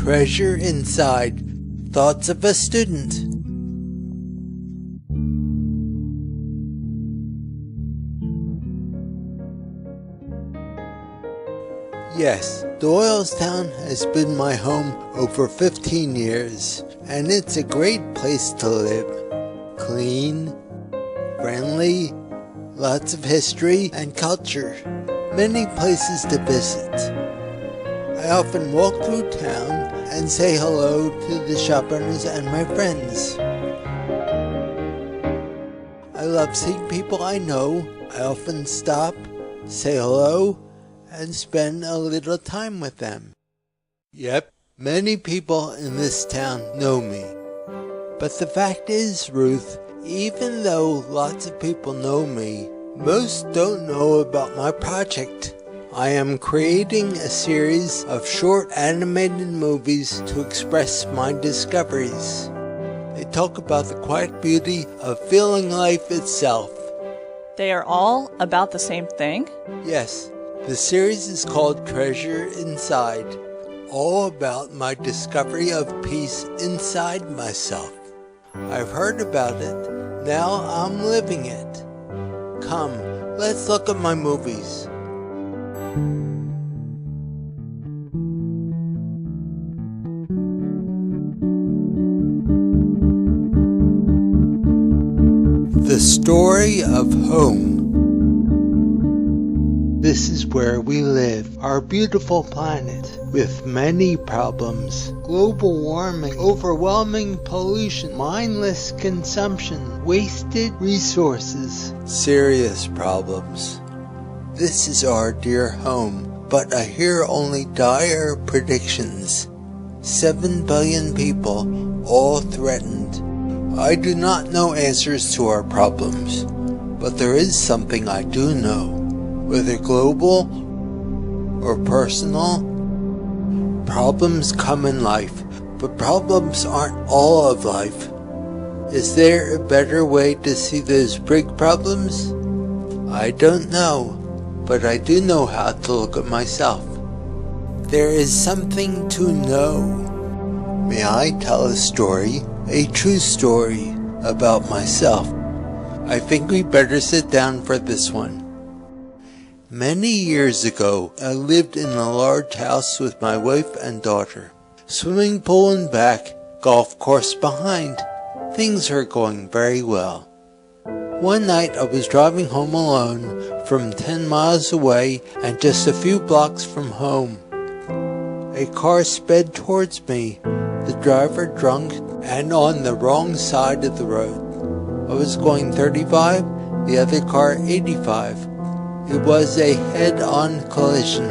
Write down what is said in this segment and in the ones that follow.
Treasure Inside, Thoughts of a Student. Yes, Doylestown has been my home over 15 years, and it's a great place to live. Clean, friendly, lots of history and culture, many places to visit. I often walk through town and say hello to the shop owners and my friends. I love seeing people I know. I often stop, say hello, and spend a little time with them. Yep, many people in this town know me. But the fact is, Ruth, even though lots of people know me, most don't know about my project. I am creating a series of short animated movies to express my discoveries. They talk about the quiet beauty of feeling life itself. They are all about the same thing? Yes. The series is called Treasure Inside, all about my discovery of peace inside myself. I've heard about it, now I'm living it. Come, let's look at my movies. The Story of Home. This is where we live, our beautiful planet, with many problems. Global warming, overwhelming pollution, mindless consumption, wasted resources, serious problems. This is our dear home, but I hear only dire predictions. 7 billion people, all threatened. I do not know answers to our problems, but there is something I do know. Whether global or personal, problems come in life, but problems aren't all of life. Is there a better way to see those big problems? I don't know, but I do know how to look at myself. There is something to know. May I tell a story, a true story about myself? I think we better sit down for this one. Many years ago, I lived in a large house with my wife and daughter. Swimming pool in back, golf course behind. Things are going very well. One night I was driving home alone from 10 miles away and just a few blocks from home. A car sped towards me, the driver drunk and on the wrong side of the road. I was going 35, the other car 85. It was a head-on collision.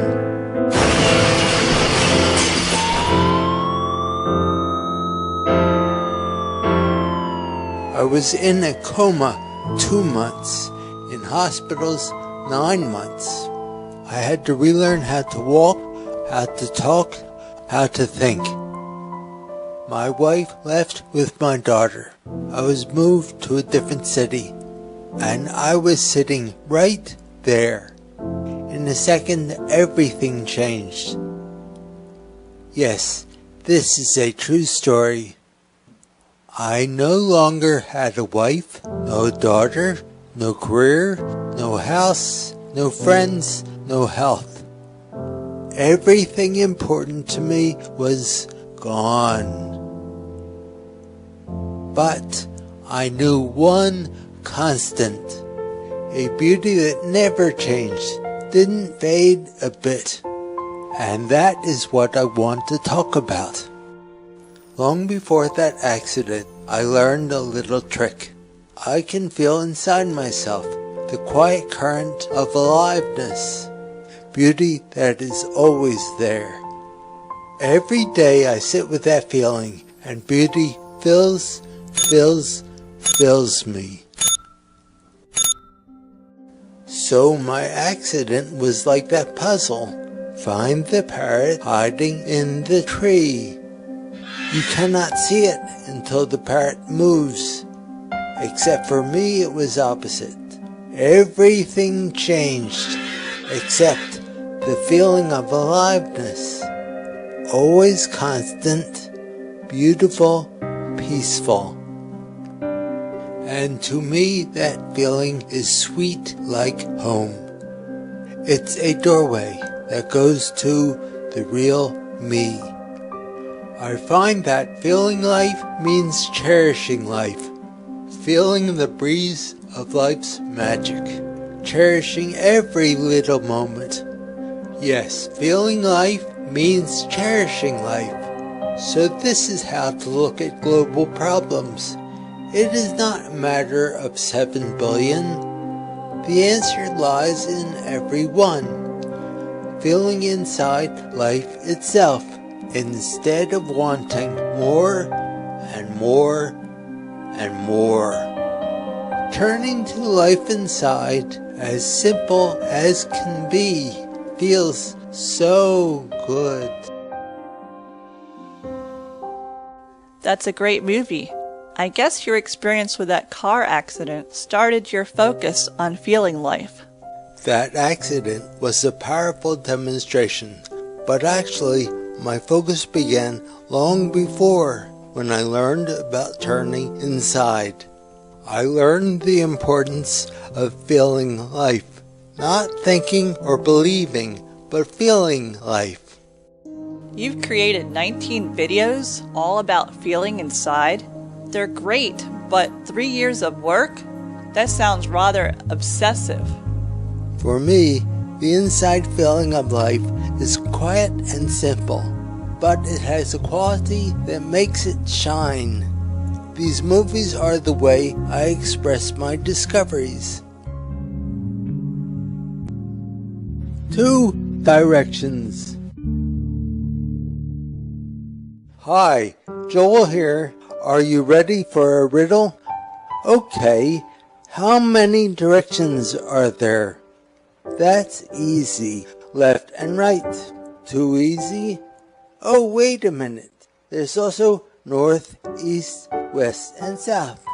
I was in a coma 2 months, in hospitals 9 months. I had to relearn how to walk, how to talk, how to think. My wife left with my daughter. I was moved to a different city, and I was sitting right there. In a second, everything changed. Yes, this is a true story. I no longer had a wife, no daughter, no career, no house, no friends, no health. Everything important to me was gone. But I knew one constant. A beauty that never changed, didn't fade a bit. And that is what I want to talk about. Long before that accident, I learned a little trick. I can feel inside myself the quiet current of aliveness, beauty that is always there. Every day I sit with that feeling, and beauty fills me. So my accident was like that puzzle. Find the parrot hiding in the tree. You cannot see it until the parrot moves. Except for me, it was opposite. Everything changed, except the feeling of aliveness. always constant, beautiful, peaceful. And to me, that feeling is sweet like home. It's a doorway that goes to the real me. I find that feeling life means cherishing life, feeling the breeze of life's magic, cherishing every little moment. Yes, feeling life means cherishing life. So this is how to look at global problems. It is not a matter of 7 billion. The answer lies in every one. Feeling inside life itself, instead of wanting more and more and more. Turning to life inside, as simple as can be, feels so good. That's a great movie. I guess your experience with that car accident started your focus on feeling life. That accident was a powerful demonstration, but actually my focus began long before, when I learned about turning inside. I learned the importance of feeling life, not thinking or believing, but feeling life. You've created 19 videos all about feeling inside. They're great, but 3 years of work? That sounds rather obsessive. For me, the inside feeling of life is quiet and simple, but it has a quality that makes it shine. These movies are the way I express my discoveries. 2 directions. Hi, Joel here. Are you ready for a riddle? Okay, how many directions are there? That's easy. Left and right. Too easy? Oh, wait a minute. There's also north, east, west, and south.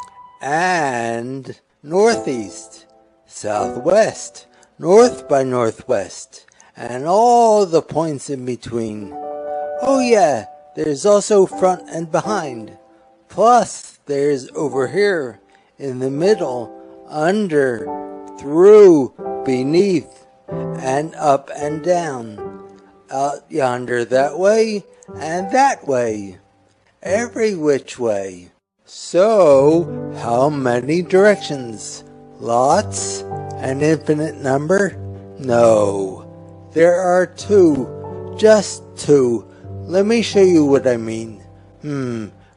And northeast, southwest, north by northwest, and all the points in between. Oh yeah, there's also front and behind. Plus, there's over here, in the middle, under, through, beneath, and up and down. Out yonder that way, and that way. Every which way. So, how many directions? Lots? An infinite number? No. There are 2. Just 2. Let me show you what I mean.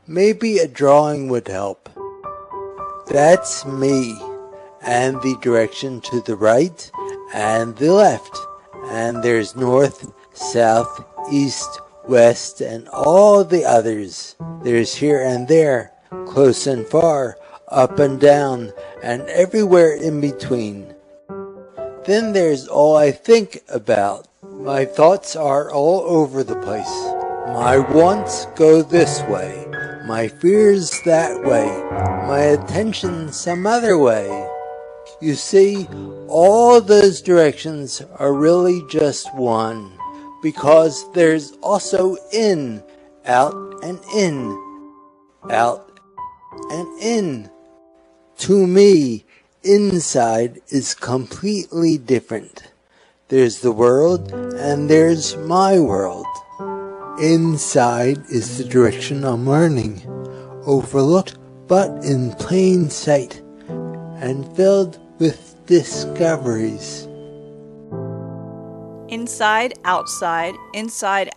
Maybe a drawing would help. That's me. And the direction to the right and the left. And there's north, south, east, west, and all the others. There's here and there, close and far, up and down, and everywhere in between. Then there's all I think about. My thoughts are all over the place. My wants go this way, my fears that way, my attention some other way. You see, all those directions are really just one, because there's also in, out and in, out and in. To me, inside is completely different. There's the world and there's my world. Inside is the direction I'm learning, overlooked but in plain sight, and filled with discoveries. Inside, outside,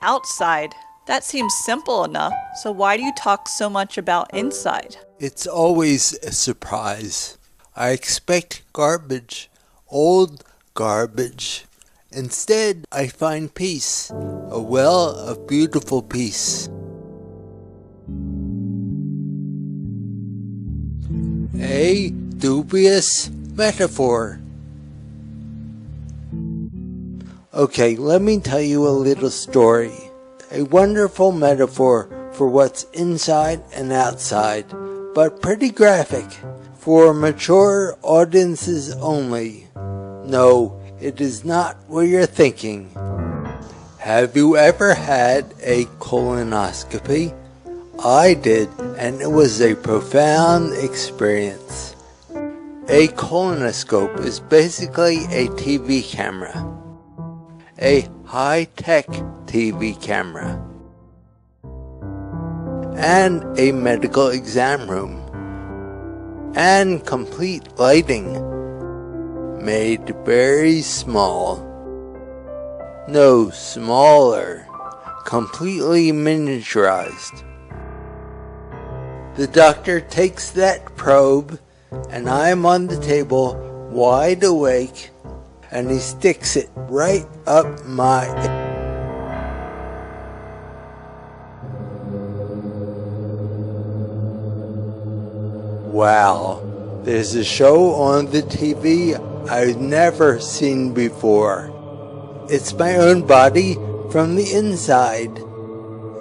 outside. That seems simple enough, so why do you talk so much about inside? It's always a surprise. I expect garbage, old garbage. Instead, I find peace, a well of beautiful peace. A dubious metaphor. Okay, let me tell you a little story. A wonderful metaphor for what's inside and outside, but pretty graphic, for mature audiences only. No, it is not what you're thinking. Have you ever had a colonoscopy? I did, and it was a profound experience. A colonoscope is basically a TV camera. A high-tech TV camera. And a medical exam room. And complete lighting. Made very small. No, smaller. Completely miniaturized. The doctor takes that probe, and I'm on the table, wide awake, and he sticks it right up my... Wow, there's a show on the TV I've never seen before. It's my own body from the inside.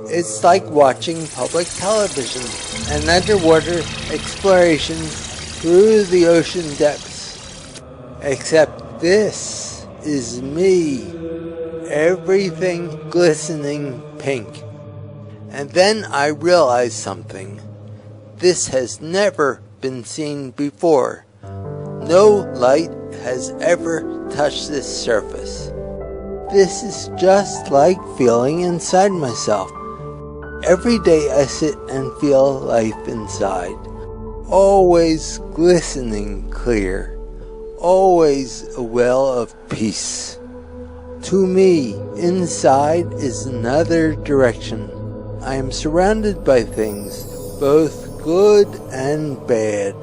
It's like watching public television, an underwater exploration through the ocean depths. Except this is me. Everything glistening pink. And then I realized something. This has never been seen before. No light has ever touched this surface. This is just like feeling inside myself. Every day I sit and feel life inside. Always glistening clear. Always a well of peace. To me, inside is another direction. I am surrounded by things, both good and bad.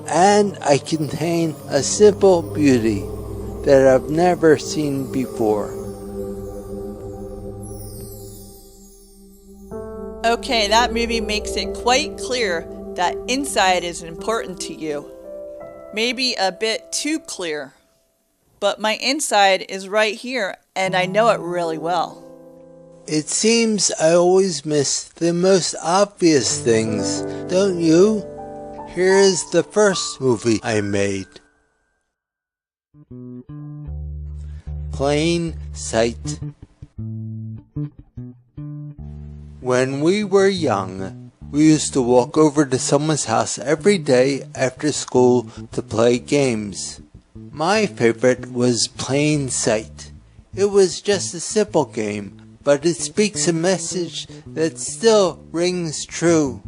And I contain a simple beauty that I've never seen before. Okay, that movie makes it quite clear that inside is important to you. Maybe a bit too clear. But my inside is right here, and I know it really well. It seems I always miss the most obvious things, don't you? Here is the first movie I made. Plain Sight. When we were young, we used to walk over to someone's house every day after school to play games. My favorite was Plain Sight. It was just a simple game, but it speaks a message that still rings true.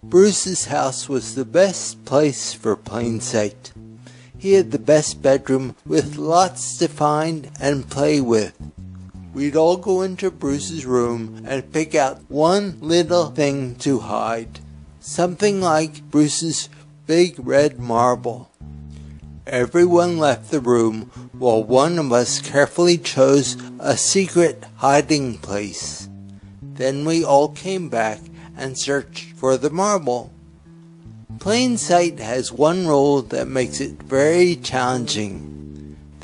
Bruce's house was the best place for Plain Sight. He had the best bedroom with lots to find and play with. We'd all go into Bruce's room and pick out one little thing to hide. Something like Bruce's big red marble. Everyone left the room while one of us carefully chose a secret hiding place. Then we all came back and searched for the marble. Plain Sight has one rule that makes it very challenging.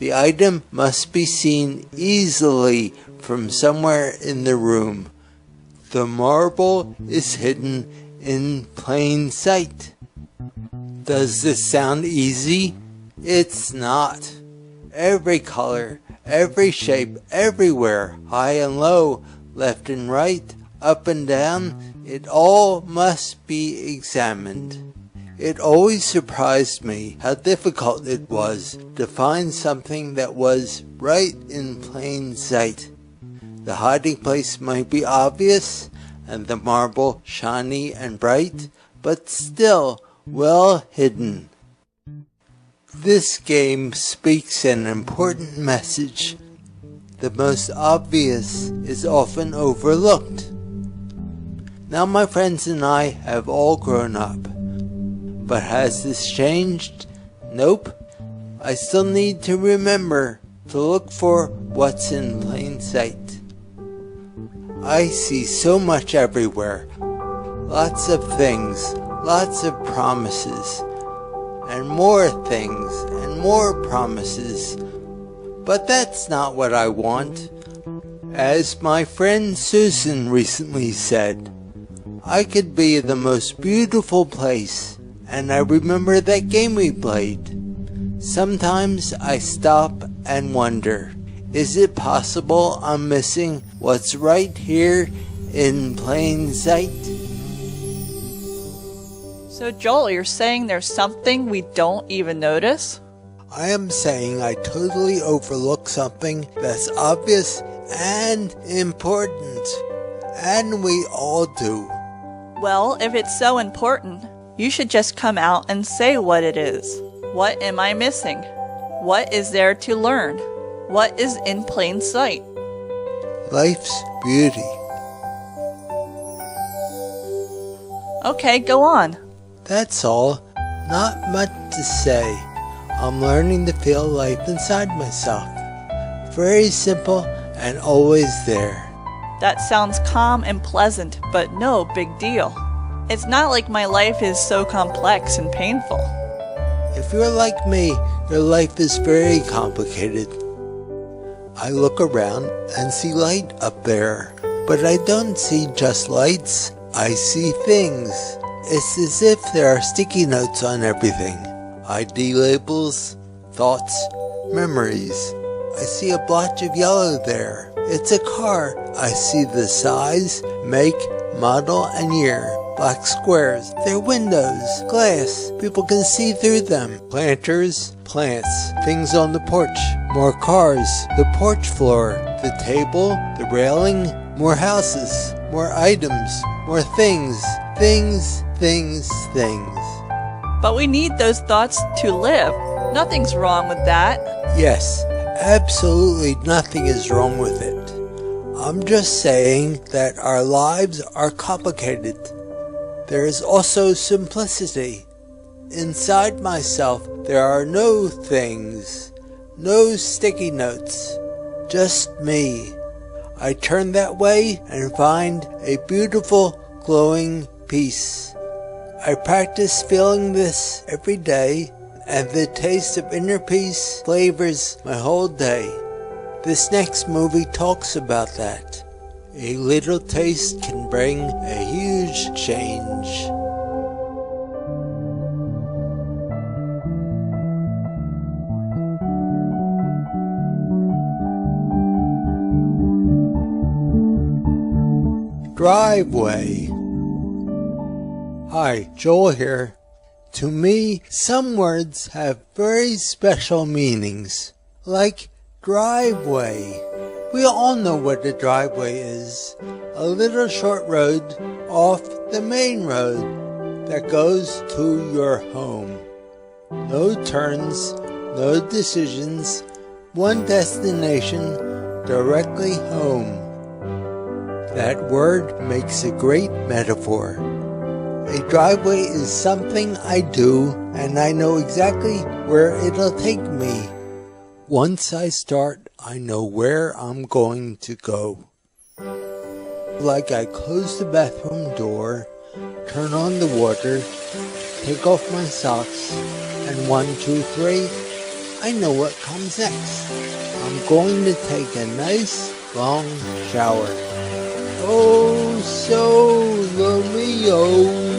The item must be seen easily from somewhere in the room. The marble is hidden in plain sight. Does this sound easy? It's not. Every color, every shape, everywhere, high and low, left and right, up and down, it all must be examined. It always surprised me how difficult it was to find something that was right in plain sight. The hiding place might be obvious, and the marble shiny and bright, but still well hidden. This game speaks an important message. The most obvious is often overlooked. Now my friends and I have all grown up. But has this changed? Nope. I still need to remember to look for what's in plain sight. I see so much everywhere. Lots of things, lots of promises, and more things, and more promises. But that's not what I want. As my friend Susan recently said, I could be the most beautiful place. And I remember that game we played. Sometimes I stop and wonder, Is it possible I'm missing what's right here in plain sight? So Joel, you're saying there's something we don't even notice? I am saying I totally overlook something that's obvious and important. And we all do. Well, if it's so important, you should just come out and say what it is. What am I missing? What is there to learn? What is in plain sight? Life's beauty. Okay, go on. That's all. Not much to say. I'm learning to feel life inside myself. Very simple and always there. That sounds calm and pleasant, but no big deal. It's not like my life is so complex and painful. If you're like me, your life is very complicated. I look around and see light up there, but I don't see just lights. I see things. It's as if there are sticky notes on everything. ID labels, thoughts, memories. I see a blotch of yellow there. It's a car. I see the size, make, model, and year. Black squares. They're windows, glass. People can see through them. Planters, plants, things on the porch. More cars, the porch floor, the table, the railing, more houses, more items, more things. Things. But we need those thoughts to live. Nothing's wrong with that. Yes, absolutely nothing is wrong with it. I'm just saying that our lives are complicated. There is also simplicity. Inside myself, there are no things, no sticky notes, just me. I turn that way and find a beautiful, glowing peace. I practice feeling this every day, and the taste of inner peace flavors my whole day. This next movie talks about that. A little taste can bring a huge change. Driveway. Hi, Joel here. To me, some words have very special meanings, like driveway. We all know what a driveway is. A little short road off the main road that goes to your home. No turns, no decisions, one destination, directly home. That word makes a great metaphor. A driveway is something I do, and I know exactly where it'll take me. Once I start, I know where I'm going to go. Like I close the bathroom door, turn on the water, take off my socks, and 1, 2, 3, I know what comes next. I'm going to take a nice, long shower. Oh, so Romeo.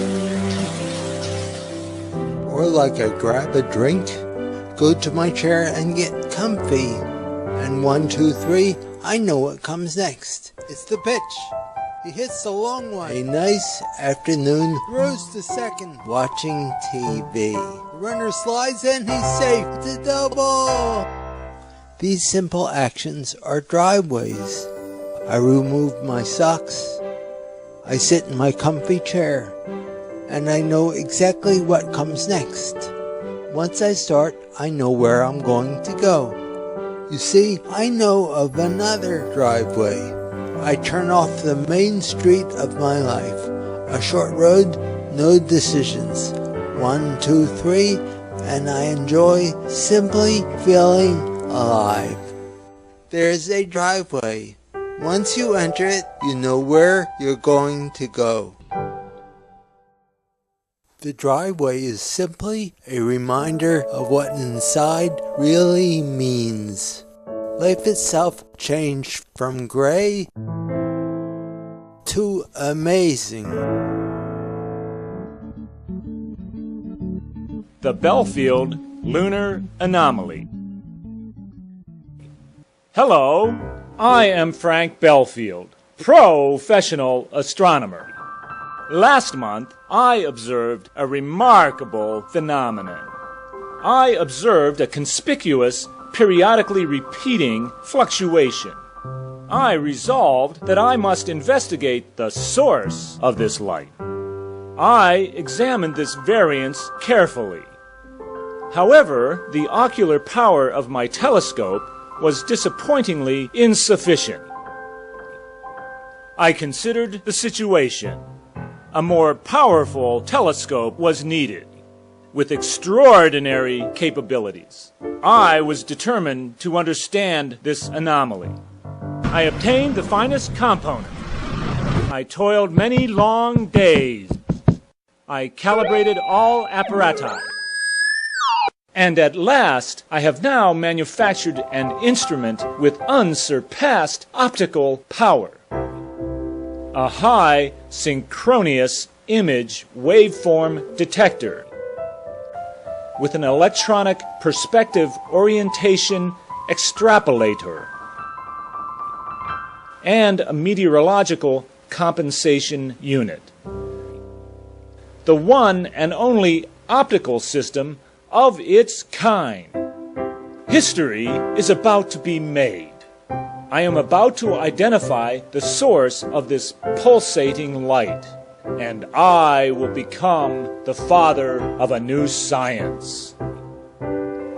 Or like I grab a drink, go to my chair and get comfy. And 1, 2, 3, I know what comes next. It's the pitch. He hits the long one. A nice afternoon, throws to second, watching TV. The runner slides and he's safe. It's a double. These simple actions are driveways. I remove my socks. I sit in my comfy chair. And I know exactly what comes next. Once I start, I know where I'm going to go. You see, I know of another driveway. I turn off the main street of my life. A short road, no decisions. 1, 2, 3, and I enjoy simply feeling alive. There's a driveway. Once you enter it, you know where you're going to go. The driveway is simply a reminder of what inside really means. Life itself changed from gray to amazing. The Belfield Lunar Anomaly. Hello, I am Frank Belfield, professional astronomer. Last month, I observed a remarkable phenomenon. I observed a conspicuous, periodically repeating fluctuation. I resolved that I must investigate the source of this light. I examined this variance carefully. However, the ocular power of my telescope was disappointingly insufficient. I considered the situation. A more powerful telescope was needed, with extraordinary capabilities. I was determined to understand this anomaly. I obtained the finest component. I toiled many long days. I calibrated all apparatus. And at last, I have now manufactured an instrument with unsurpassed optical power. A high synchronous image waveform detector with an electronic perspective orientation extrapolator and a meteorological compensation unit. The one and only optical system of its kind. History is about to be made. I am about to identify the source of this pulsating light, and I will become the father of a new science.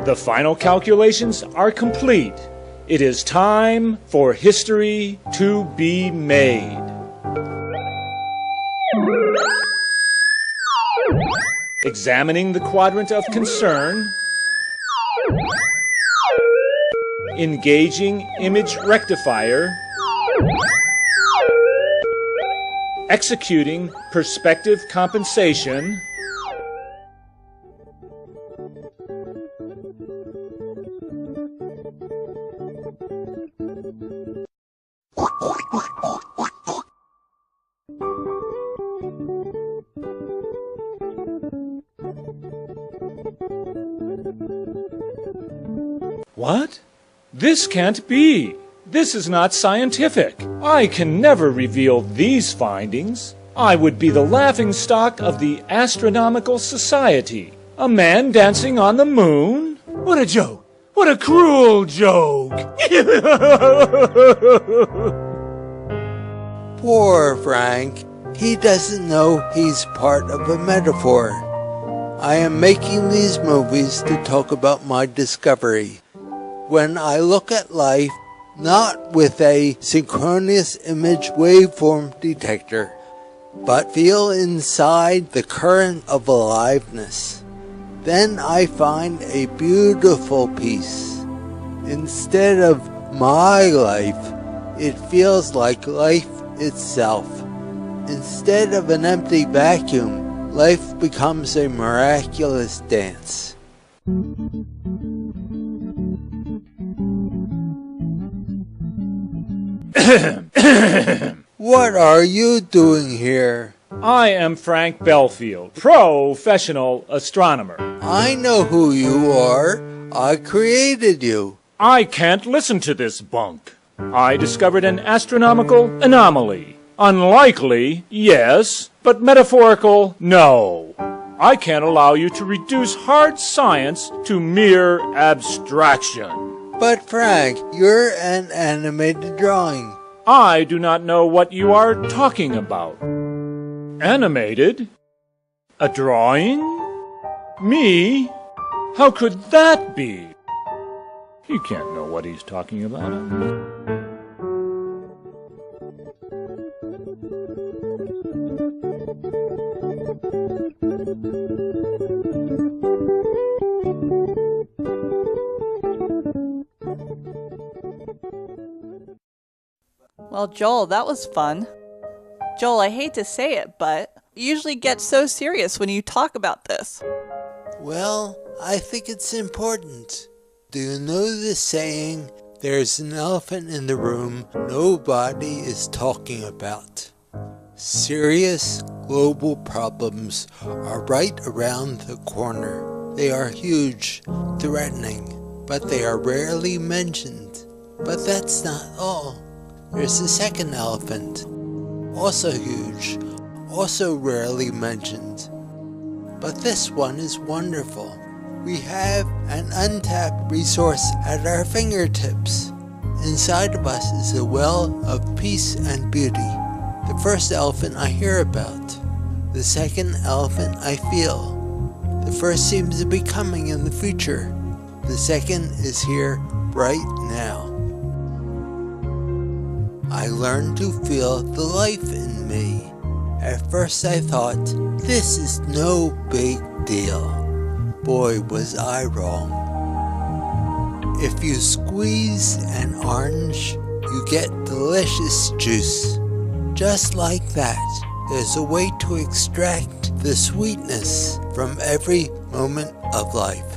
The final calculations are complete. It is time for history to be made. Examining the quadrant of concern, engaging image rectifier, executing perspective compensation, What? This can't be. This is not scientific. I can never reveal these findings. I would be the laughingstock of the Astronomical Society. A man dancing on the moon? What a joke! What a cruel joke! Poor Frank. He doesn't know he's part of a metaphor. I am making these movies to talk about my discovery. When I look at life, not with a synchronous image waveform detector, but feel inside the current of aliveness, then I find a beautiful peace. Instead of my life, it feels like life itself. Instead of an empty vacuum, life becomes a miraculous dance. What are you doing here? I am Frank Belfield, professional astronomer. I know who you are. I created you. I can't listen to this bunk. I discovered an astronomical anomaly. Unlikely, yes, but metaphorical, no. I can't allow you to reduce hard science to mere abstraction. But Frank, you're an animated drawing. I do not know what you are talking about. Animated? A drawing? Me? How could that be? He can't know what he's talking about. Well, Joel, that was fun. Joel, I hate to say it, but you usually get so serious when you talk about this. Well, I think it's important. Do you know the saying, there's an elephant in the room nobody is talking about? Serious global problems are right around the corner. They are huge, threatening, but they are rarely mentioned. But that's not all. There's the second elephant, also huge, also rarely mentioned. But this one is wonderful. We have an untapped resource at our fingertips. Inside of us is a well of peace and beauty. The first elephant I hear about. The second elephant I feel. The first seems to be coming in the future. The second is here right now. I learned to feel the life in me. At first I thought, this is no big deal. Boy, was I wrong. If you squeeze an orange, you get delicious juice. Just like that, there's a way to extract the sweetness from every moment of life.